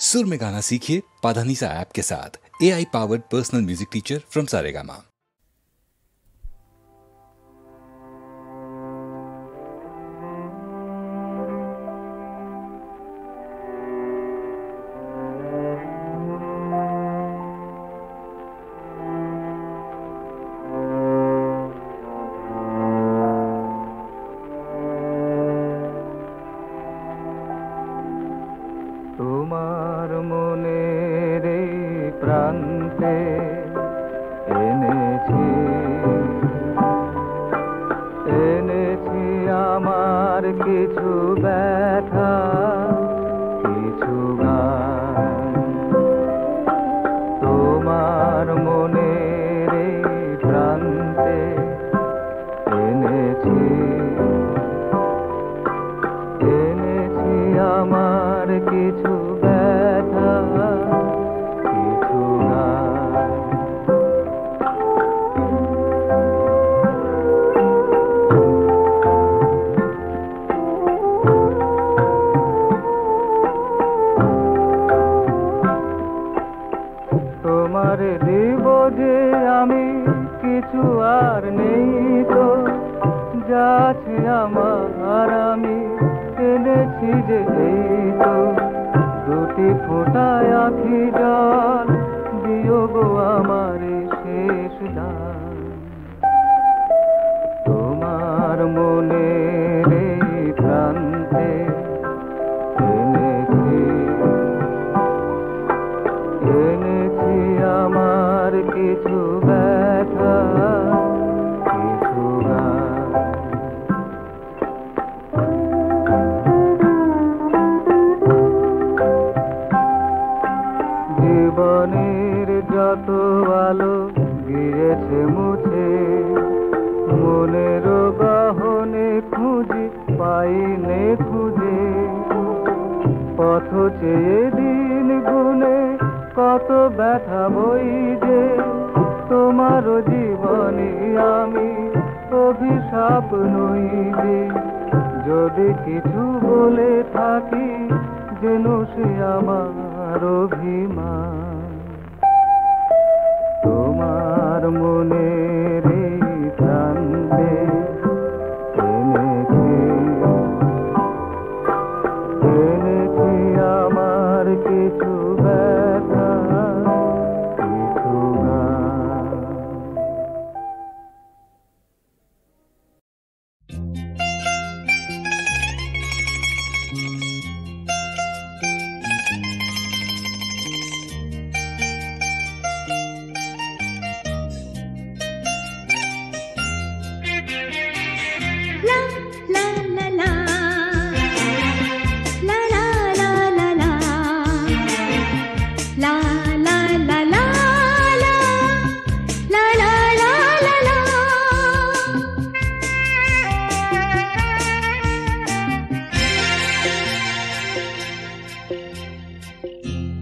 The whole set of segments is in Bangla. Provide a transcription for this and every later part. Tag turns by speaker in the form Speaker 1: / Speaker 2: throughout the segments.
Speaker 1: सुर में गाना सीखिए पाधानीसा ऐप के साथ। AI powered personal music teacher from Saregama.
Speaker 2: তোমার মনের প্রান্তে এনেছি এনেছি আমার কিছু ব্যথা, কিছু গান। তোমার মনের প্রান্তে এনেছি এনেছি আমার কিছু ব্যথা, কিছু গান। তোমার দিব যে আমি কিছু আর নেই তো, যা আছে আমার আমি এনেছি যে এই তো। দুটি ফোঁটায় আখি জল দিও গো আমার শেষ দান। তোমার মনের প্রান্তে এনেছি এনেছি আমার কিছু ব্যথা, কিছু গান। জীবনের যত আলো গিয়েছে মুছে, মনের গহনে খুঁজি পাইনে খুঁজে। পথ চেয়ে দিন গুনে কত ব্যথা বই যে, তোমার জীবনে আমি অভিশাপ নই যে। যদি কিছু বলে থাকি যেন সে আমার অভিমান। তোমার মনের প্রান্তে এনেছি এনেছি আমার কিছু ব্যথা, কিছু গান।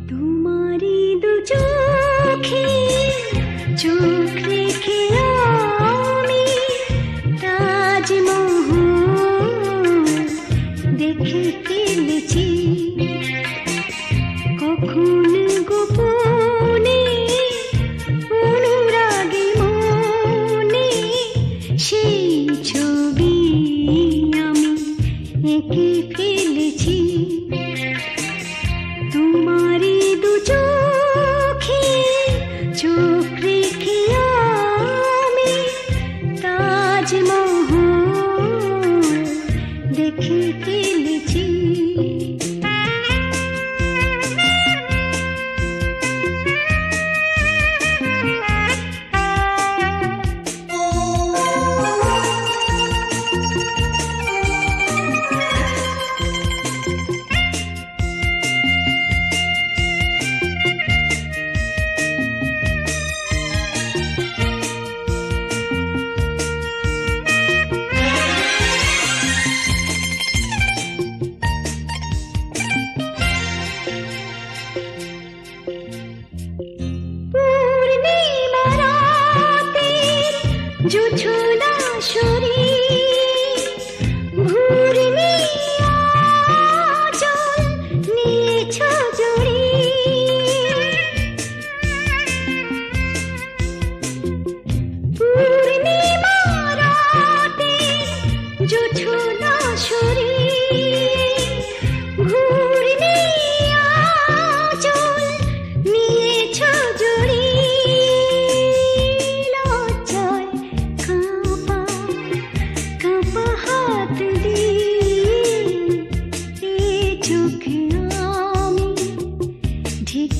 Speaker 3: तुम्हारी दो चोखे चोख रेखे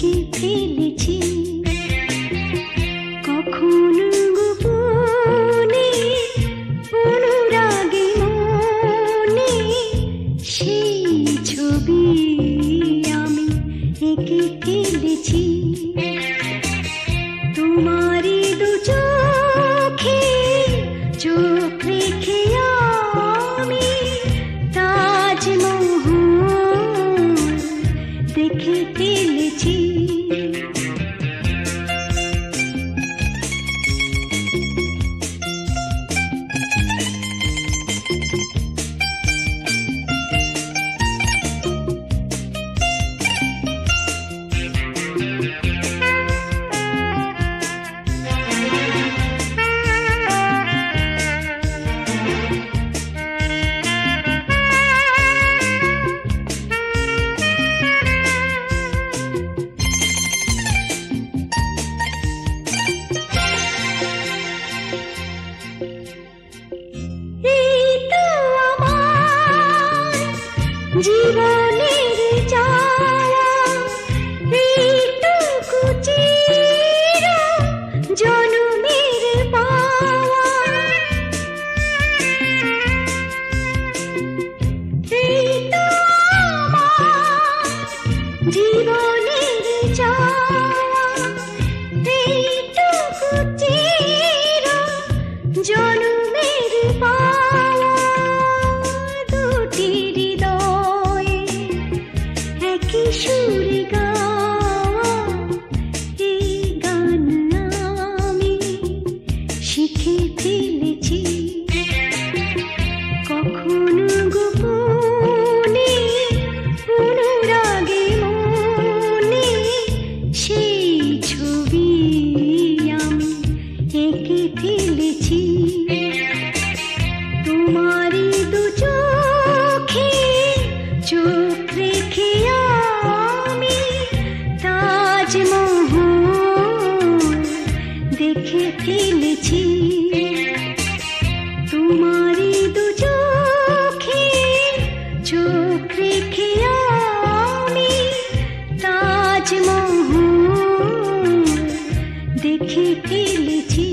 Speaker 3: এঁকে ফেলেছি কখনো গোপনে অনুরাগে মনে সেই ছবি আমি এঁকে ফেলেছি তোমারই দু চোখে চোখ রেখে আমি তাজমহল দেখে ফেলেছি জীবনের চাওয়া এইটুকু চির জনমের পাওয়া এই তো আমার জীবনের চাওয়া এইটুকু চির জনমের পাওয়া দুটি সুরে গাওয়া এই গান আমি শিখে ফেলেছি কখনো গোপনে অনুরাগে মনে সেই ছবি আমি এঁকে ফেলেছি তোমারই দু চোখে চোখ রেখে আমি তাজমহল দেখে ফেলেছি তোমারই দু চোখে চোখ রেখে আমি তাজমহল দেখে ফেলেছি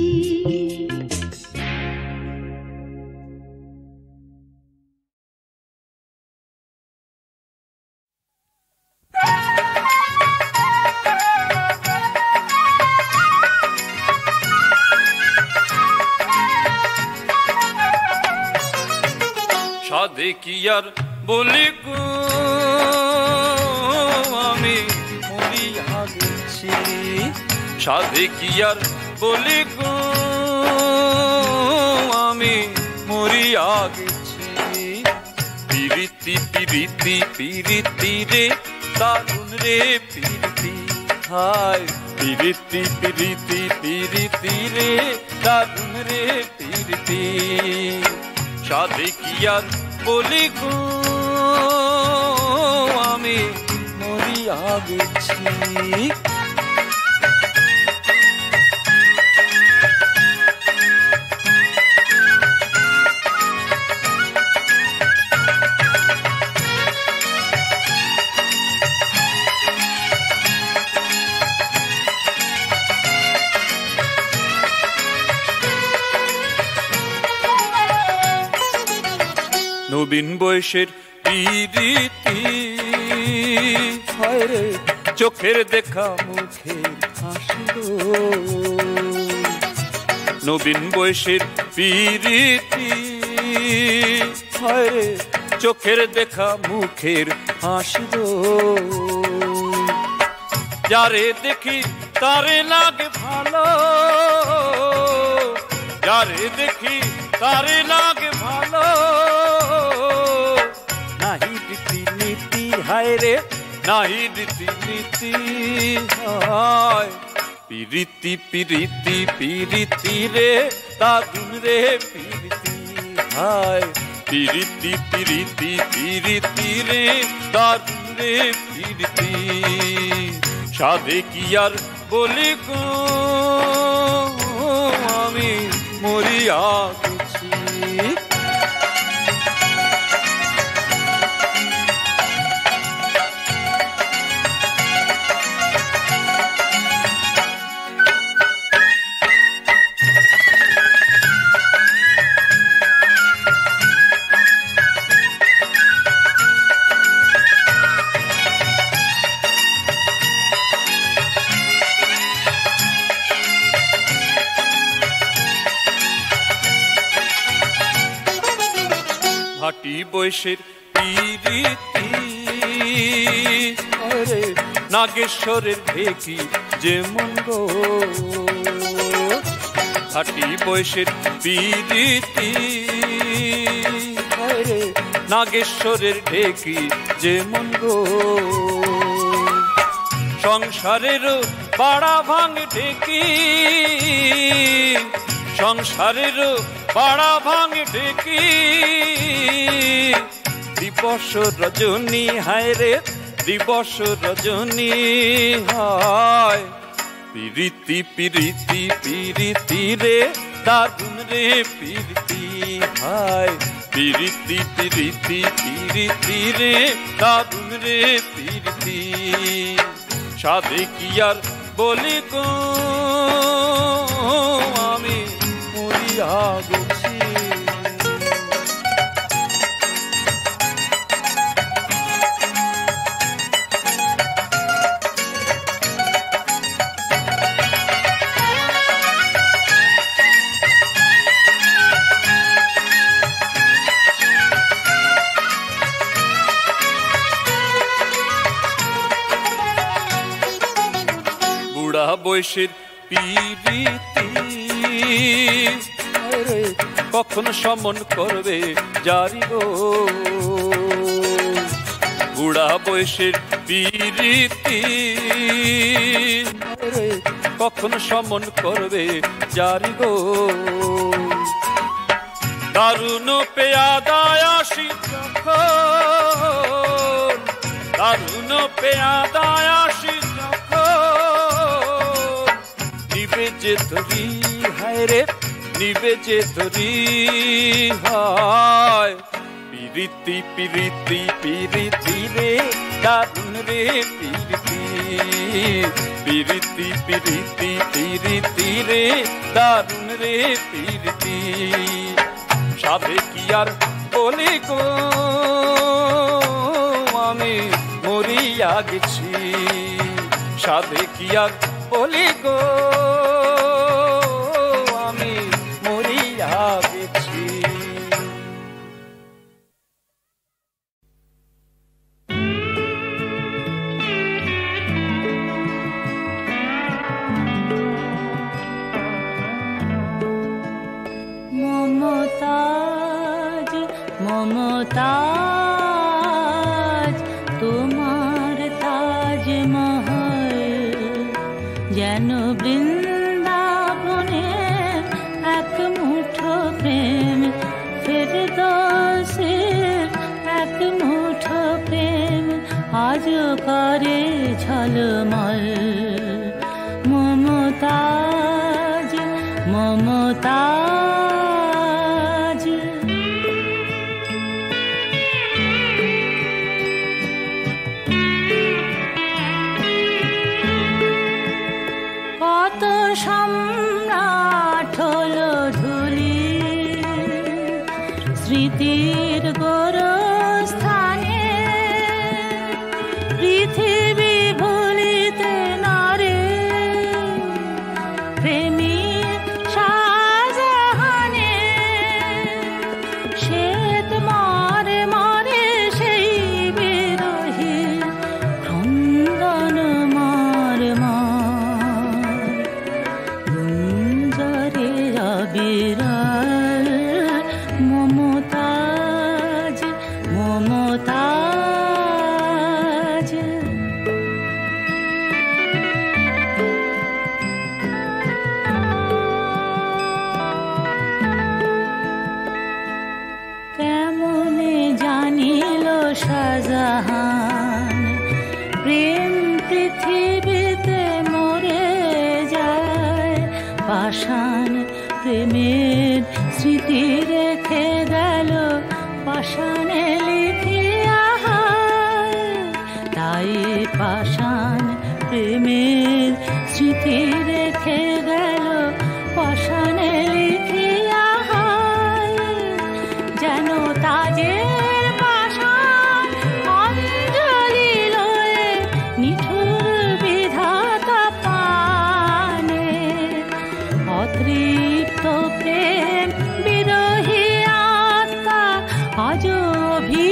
Speaker 4: সাধে কি আর বলি গো আমি মরিয়া গেছি সাধে কি আর বলি গো আমি মরিয়া গেছি পিরিতি পিরিতি পিরিতি রে দারুণ রে পিরিতি হায় পিরিতি পিরিতি পিরিতি রে দারুণ রে পিরিতি সাধে কি আর বলি গো আমি মরিয়া গেছি নবীন বয়সের পিরিতি হয় রে চোখের দেখা মুখের হাসি নবীন বয়সের পিরিতি হয় রে চোখের দেখা মুখের হাসি যারে দেখি তারে লাগে ভালো যারে দেখি তারে লাগে ভালো নাহি রীতি নীতি হায় রে নাহি রীতি নীতি হায় পিরিতি পিরিতি পিরিতি রে দাদুন রে পিরিতি হায় পিরিতি পিরিতি পিরিতি রে দাদুন রে পিরিতি সাধে কি আর বলি গো আমি মরিয়া গেছি বৈশের পিরিতি আরে নাগেশ্বরের ঢেকি যেমন গো খাটি বৈশের পিরিতি আরে নাগেশ্বরের ঢেকি যেমন গো সংসারেরও বাড়া ভাঙ ঢেকি সংসারেরও বাড়া ভাঙ ঢেকি দিবস রজনী হায় রে দিবস রজনী হায় পিরিতি পিরিতি পিরিতি রে দারুণ রে পিরিতি হায় পিরিতি পিরিতি পিরিতি রে দারুণ রে পিরিতি সাধে কি আর বলি গো আমি মরিয়া গেছি বৈশের পিরিতি আরে কখন সমন করবে জারি গো বুড়া বৈশের পিরিতি আরে কখন সমন করবে জারি গো দারুণ পেয়াদায় আসি যখন দারুণ পেয়াদায় আসি নিবে যে তরি হায় রে নিবে যে তরি হায় পিরিতি পিরিতি পিরিতি রে দারুণ রে পিরিতি পিরিতি পিরিতি পিরিতি রে দারুণ রে পিরিতি সাধে কি আর বলি গো আমি মরিয়া গেছি সাধে কি আর বলি গো আমি মরিয়া গেছি
Speaker 3: মমতাজ মমতাজ তোমার তাজমহল যেন বৃন্দাবনে এক মুঠো প্রেম ফেরদৌসের এক মুঠো প্রেম আজ করে ঝলমল মমতাজ মমতাজ কত সম্রাট হলো ধুলি স্মৃতির গোরস্থানে পৃথিবী ভুলিতে নারে প্রেমিক শাহজাহানে শ্বেত মারে মারে সেই বিরোহী ক্রন্দন মার মার গুঞ্জরে বিরল মমতাজ মমতাজ কেমনে জানিল শাহজাহান প্রেম পৃথিবীতে মরে যায় পাষাণ প্রেমের স্মৃতি রেখে গেল পাষাণে লিখিয়া তাই পাষাণ প্রেমের স্মৃতি রেখে গেল পাষাণে লিখিয়া যেন তাজের পাষাণ অঞ্জলি লয়ে নিঠুর বিধাতা পানে অতৃপ্ত প্রেম বিরোহী আত্মা আজও ভি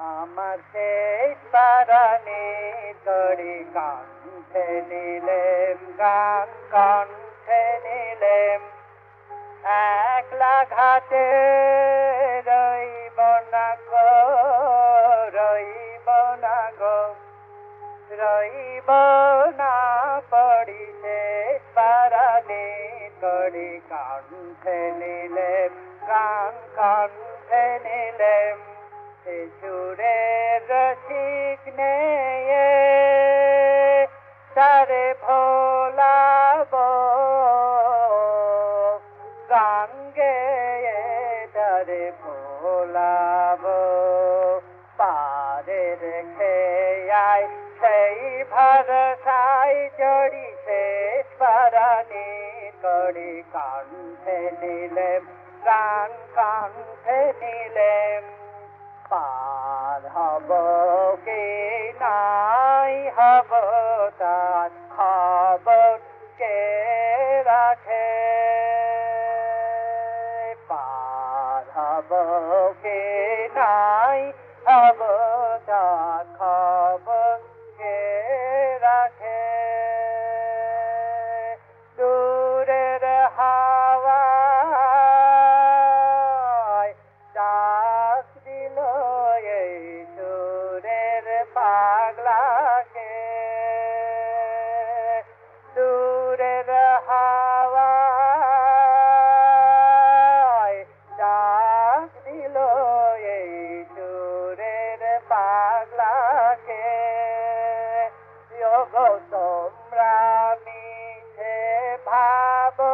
Speaker 2: আমার সেই পারানি তরি কণ্ঠে নিলেম গান কণ্ঠে নিলেম একলা ঘাটে রইব না গো রইব না গো রইব না পড়ি শেষ পারানি তরি কণ্ঠে নিলেম গান কণ্ঠে নিলেম সুরের রসিক নেয়ে তারে ভোলাব গান গেয়ে তারে ভোলাব পারে রেখে আয় সেই ভরসায় জড়ি শেষ পারানি করি কণ্ঠে নিলেম গান কণ্ঠে নিলেম পার হব কি নাই হব তার খবর কে রাখে পার হব কি নাই হব তার খবর কে রাখে দূরের হাওয়া পাগলাকে দূরের হাওয়ায় ডাক দিল এই সুরের পাগলাকে যোগ তোমরা মিছে ভাবো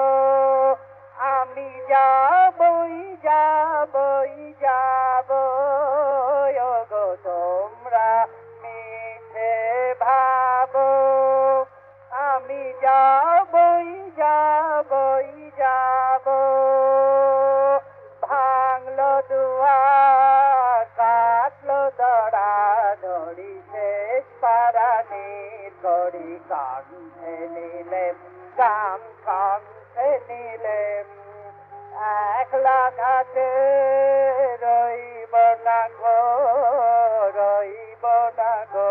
Speaker 2: আমি যাবই যাবই যাব যোগ তোমরা ভাবো আমি যাবই যাবই যাব ভাঙলো দুয়ার কাটলো দড়া ধরি শেষ পারানি করি কণ্ঠে নিলেম গান কণ্ঠে নিলেম একলা ঘাটে রইব না গো রইব না গো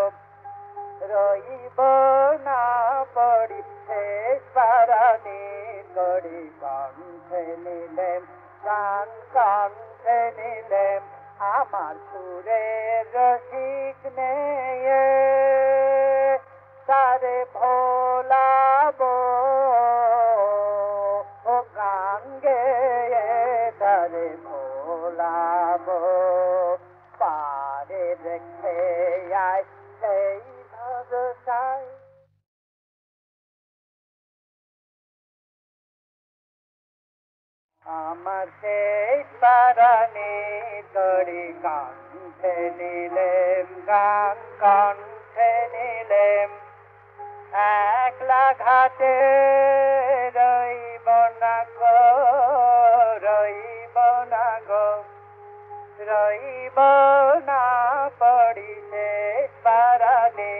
Speaker 2: রইব না পড়ি শেষ পারানি করি কণ্ঠে নিলেম গান কণ্ঠে নিলেম আমার সুরের রসিক নেয়ে তারে ভোলাব ও গান গেয়ে তারে ভোলাব পারে রেখে আয় সেই ভরসায় আমার সেই পারানি করি কণ্ঠে নিলেম গান কণ্ঠে নিলেম একলা ঘাটে রইব না গো রইব না গো রইব না পড়ি শেষ পারানি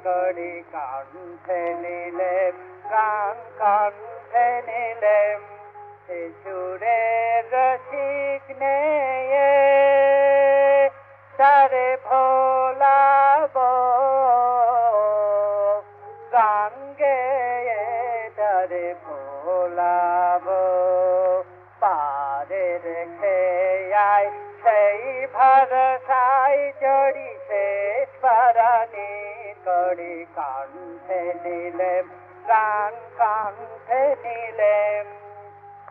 Speaker 2: করি কণ্ঠে নিলেম গান কণ্ঠে নিলেম সুরের রসিক নেয়ে তারে ভোলাব গান গেয়ে তারে ভোলাব পারে রেখে আয় সেই ভরসায় জড়ি শেষ পারানি করি কণ্ঠে নিলেম গান কণ্ঠে নিলেম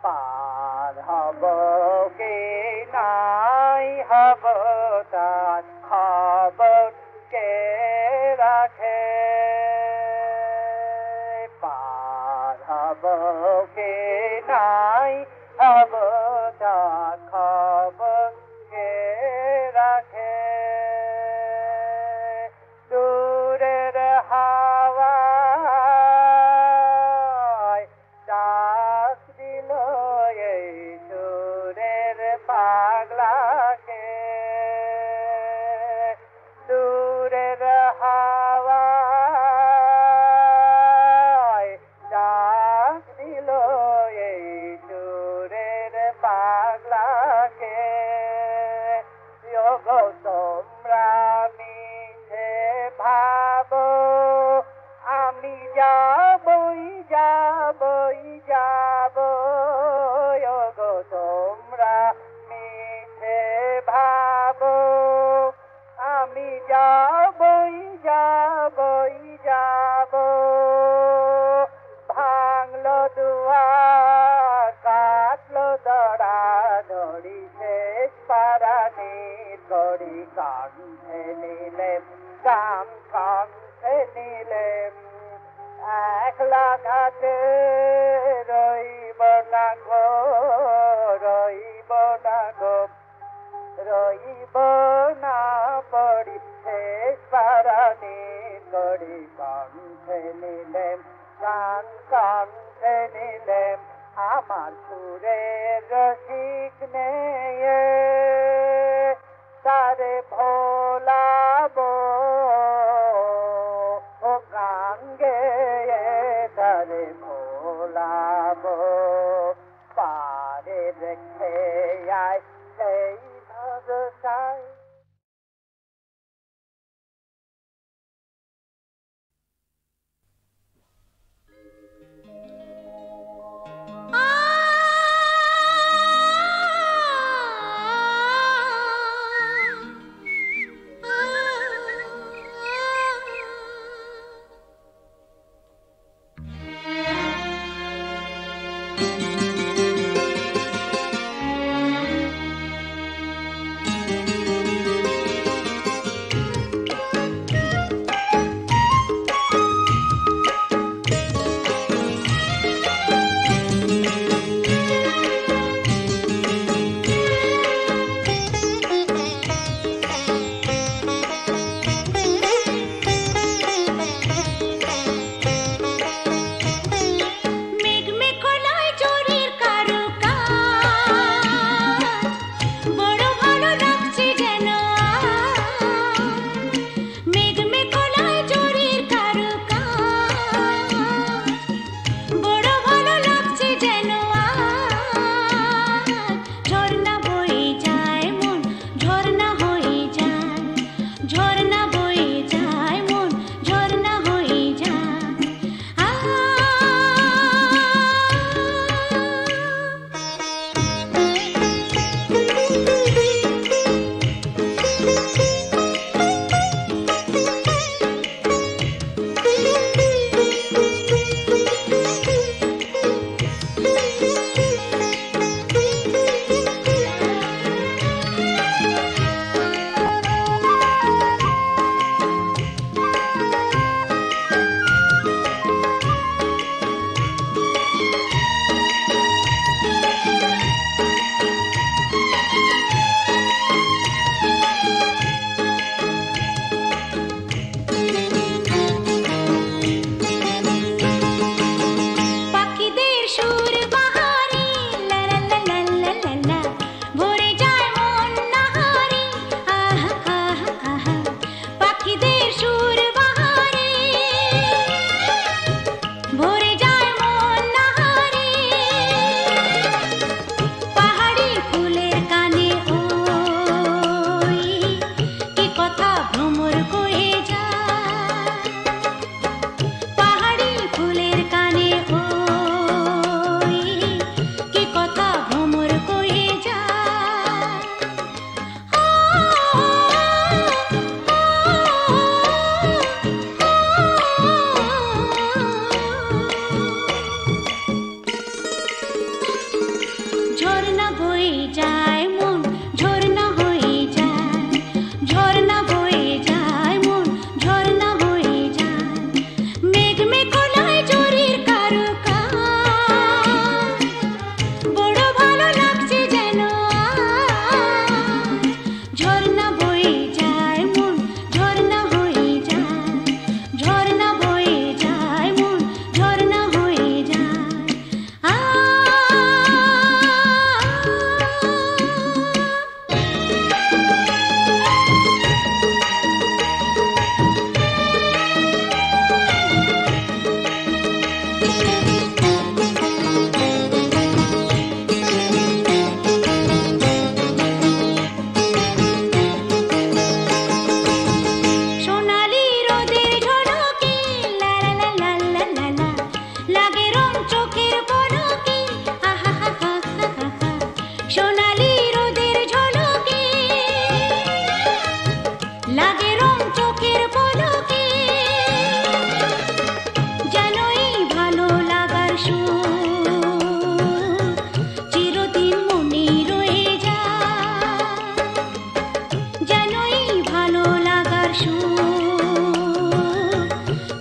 Speaker 2: পার হব কি নাই হব তার খবর কে রাখে পার হব কি নাই হব তার খবর কে রাখে দূরের হাওয়া পাগলাকে দূরের হাওয়ায় ডাক দিল এই সুরের পাগলাকে যোগ তোমরা কণ্ঠে নিলেম গান কণ্ঠে নিলেম একলা ঘাটে রইব না গো রইব না গো রইব না পড়ি শেষ পারানি করি কণ্ঠে নিলেম গান কণ্ঠে নিলেম আমার সুরের রসিক নেয়ে তারে ভোলাবো ও গান গেয়ে তারে ভোলাবো পারে রেখে আয় সেই ভরসায়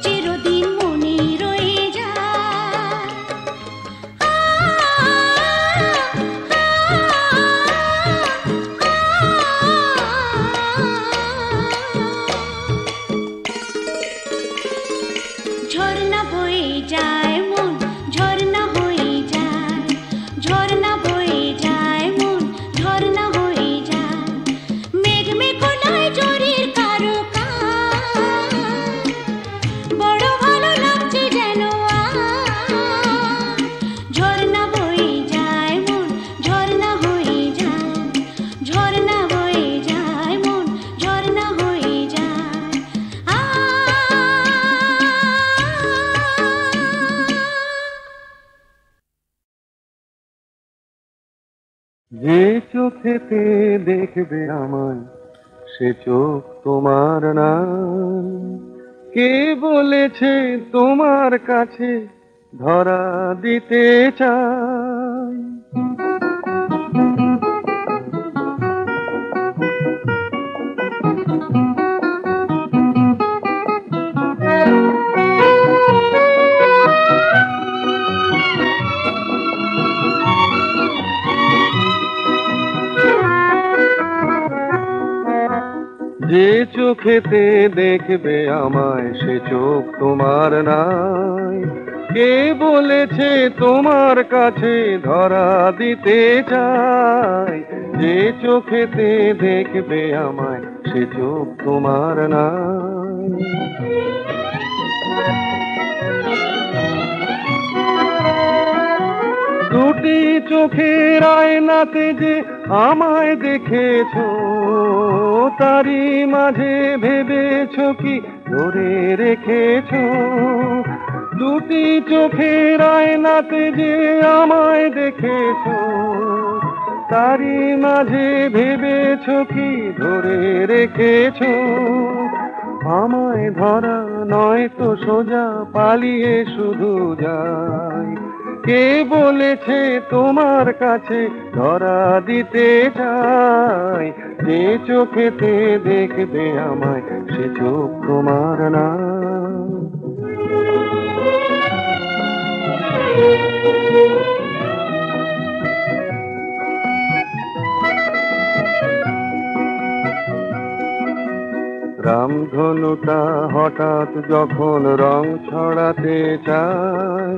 Speaker 3: চিরদিন মনে রয়ে যায়। ঝর্ণা বয়ে যায় মন, ঝর্ণা হয়ে যায়, ঝর্ণা বয়ে যায় মন, ঝর্ণা হয়ে যায়। মেঘ মেঘনায় জোরের কারো কাজ, বড় ভালো লাগছে যেন আজ। ঝর্ণা বয়ে যায় মন, ঝর্ণা হয়ে যায়, ঝর্ণা বয়ে যায় মন, ঝর্ণা হয়ে যায়।
Speaker 5: যে চোখেতে দেখবে আমায় সে চোখ তোমার না। কে বলেছে তোমার কাছে ধরা দিতে চাই? যে চোখেতে দেখবে আমায় সে চোখ তোমার নাই। কে বলেছে তোমার কাছে ধরা দিতে চাই? যে চোখেতে দেখবে আমায় সে চোখ তোমার নাই। দুটি চোখের আয়নাতে যে আমায় দেখেছো, তারি মাঝে ভেবেছো কি ধরে রেখেছো? দুটি চোখের আয়নাতে যে আমায় দেখেছো, তারি মাঝে ভেবেছো কি ধরে রেখেছো? আমায় ধরা নয় তো সোজা পালিয়ে শুধু যায়। কে বলেছে তোমার কাছে ধরা দিতে চাই? যে চোখেতে দেখবে আমায় সে চোখ তোমার না। রামধনুটা হঠাৎ যখন রং ছড়াতে চায়,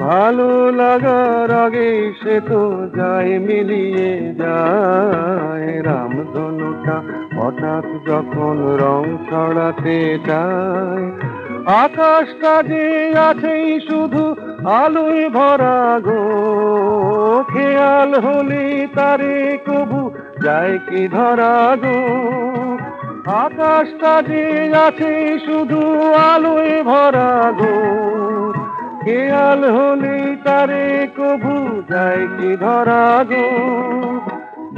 Speaker 5: ভালো লাগার আগে সে তো যায় মিলিয়ে যায়। রামধনুটা হঠাৎ যখন রং ছড়াতে চায়, আকাশটা যে আছেই শুধু আলোয় ভরা গো। খেয়াল হলে তারে কবু যায় কি ধরা গো। আকাশটা যে আছে শুধু আলোয় ভরা গো। খেয়াল হলে তারে কবু যায় কি ধরা গো।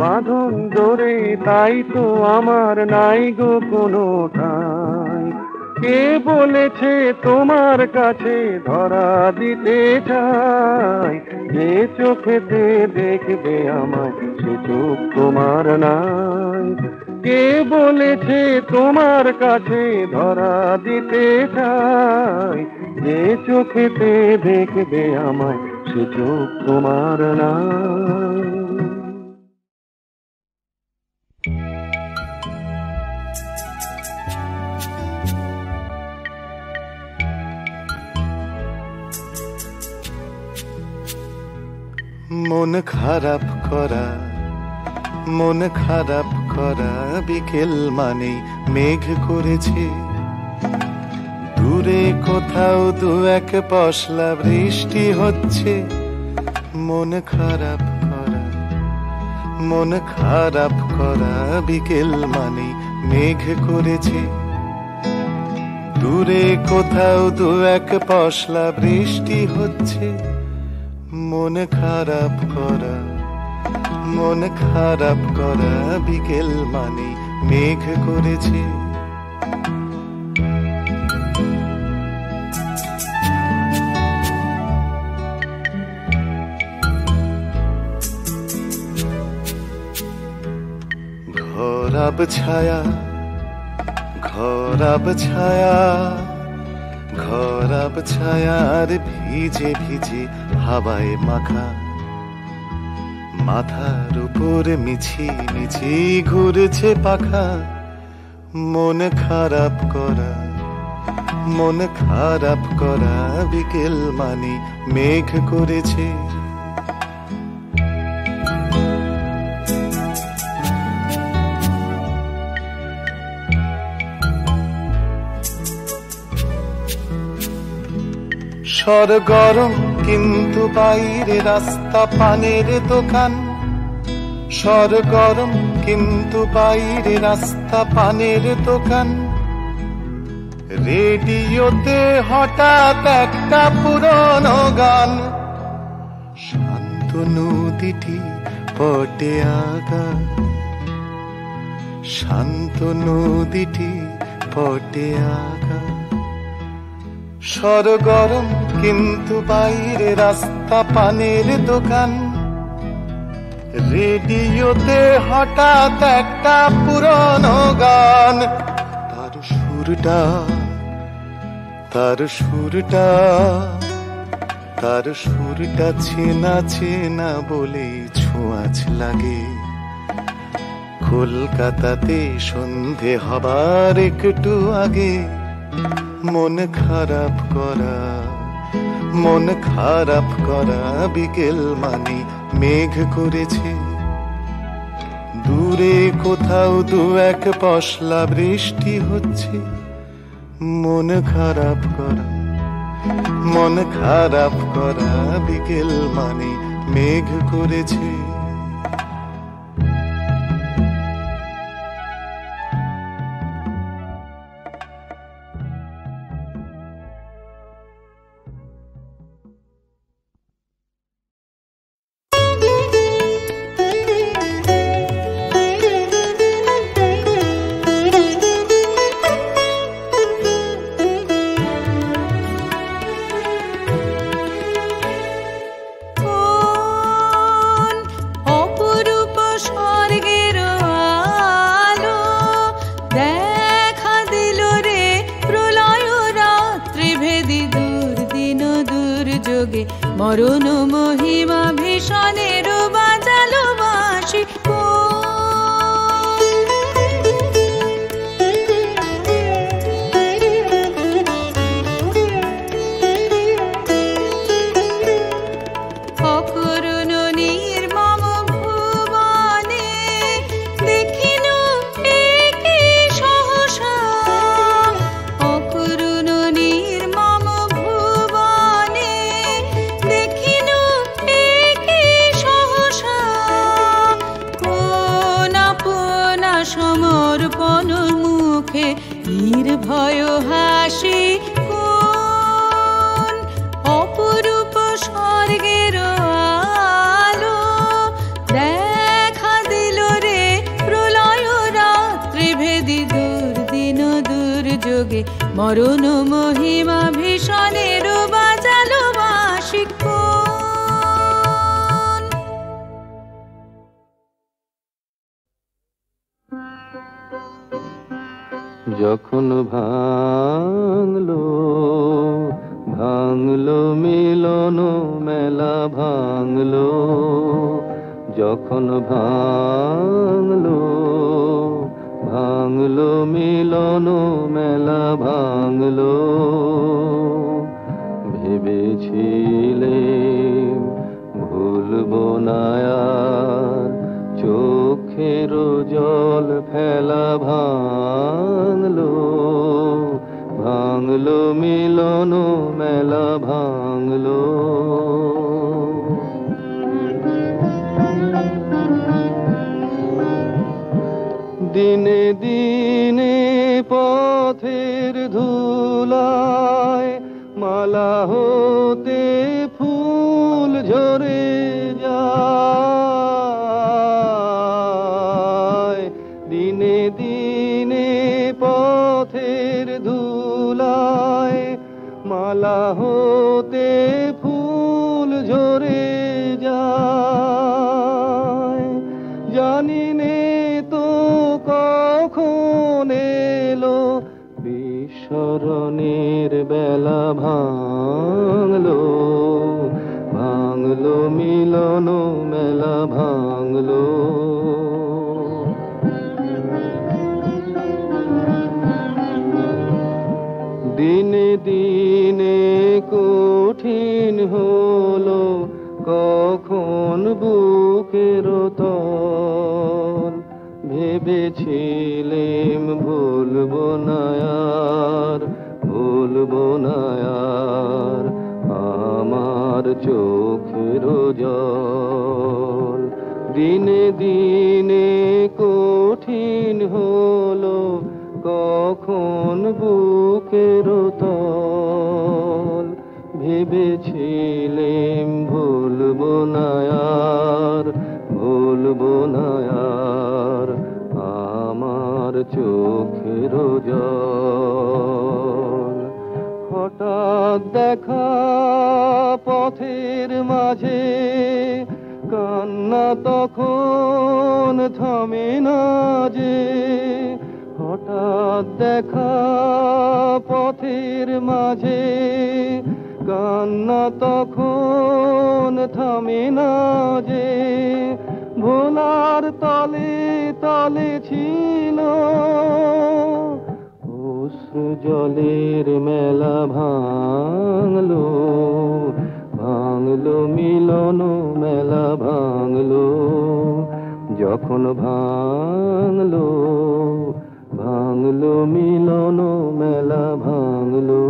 Speaker 5: বাঁধন ধরে তাই তো আমার নাই গো কোনো ঠাঁই। কে বলেছে তোমার কাছে ধরা দিতে চাই? যে চোখেতে দেখবে আমায় সে চোখ তোমার নাই। কে বলেছে তোমার কাছে ধরা দিতে চাই? যে চোখেতে দেখবে আমায় সে চোখ তোমার নাই।
Speaker 6: মন খারাপ করা, মন খারাপ করা বিকেল মানে মেঘ করেছে। দূরে কোথাও দু এক পশলা বৃষ্টি হচ্ছে। মন খারাপ করা, মন খারাপ করা বিকেল মানে মেঘ করেছে। দূরে কোথাও দু এক পশলা বৃষ্টি হচ্ছে। মন খারাপ করা, মন খারাপ করা বিকেল মানে মেঘ করেছে। ঘর আবছায়া, ঘরাব ছায়া ঘরাব ছায়ার ভিজে ভিজে হাওয়ায় মাখা মাথার উপর মিছি মিছি ঘুরছে পাখা মন খারাপ করা বিকেল মানি মেঘ করেছে সরগরম কিন্তু বাইরে রাস্তা পানের দোকান সরগরম কিন্তু বাইরে রাস্তা পানের দোকান রেডিওতে হঠাৎ একটা পুরনো গান শান্ত নদীটি পটে আগা শান্ত নদীটি পটে আগা সরগরম কিন্তু বাইরে রাস্তা পানের দোকান রেডিওতে হঠাৎ একটা পুরনো গান তার সুরটা চেনা চেনা বলেই ছোঁয়াচ লাগে কলকাতাতে সন্ধে হবার একটু আগে মন খারাপ করা বিকেল মানি মেঘ করেছে দূরে কোথাও দু এক পশলা বৃষ্টি হচ্ছে মন খারাপ করা বিকেল মানি মেঘ করেছে
Speaker 7: মরণ মহিমা ভীষণের বাজালো বাঁশি অকরুণ নির্মম ভুবনে দেখিল একে সহসা অকরুণ নির্মম ভুবনে দেখিল একে সহসা কোন আপনা সমর্পণ মুখে নির্ভয় হাসি কোন অপরূপ স্বর্গের আলো দেখা দিল রে প্রলয় রাত্রি ভেদি দুর্দিন দুর্যোগে মরণ মহিমা ভীষণের বাজালো বাঁশি কোন
Speaker 5: যখন ভাঙলো মিলন মেলা ভাঙলো যখন ভাঙলো মিলন মেলা ভাঙলো ভেবেছিলে ভুলবো না আর চোখের জল ফেলা ভাঙলো মিলন মেলা ভাঙলো দিনে দিনে পথের ধুলায় মালা হতে ফুল ঝরে যায় দিনে দিনে পথের ধুলায় মালা হতে ফুল ঝরে যায় জানি নে তো কখন এলো স্মরণের বেলা ভাঙলো, ভাঙলো মিলন মেলা ভাঙলো। দিনে দিনে কঠিন হলো কখন বুকের তল, ভেবেছিলেম ভুলবো না আর, ভুলবো না আর আমার চোখের জল। দিনে দিনে কঠিন হলো কখন বুকের তল, ভেবেছিলেম ভুলবো না আর, ভুলবো না আর আমার চোখের জল। হঠাৎ দেখা পথের মাঝে কান্না তখন থামে না যে, হঠাৎ দেখা পথের মাঝে কান্না তখন থামে না যে, ভোলার তলে তলে ছিল অশ্রু জলের মেলা ভাঙলো, ভাঙলো মিলন মেলা ভাঙলো। যখন ভাঙলো, ভাঙলো মিলন মেলা ভাঙলো।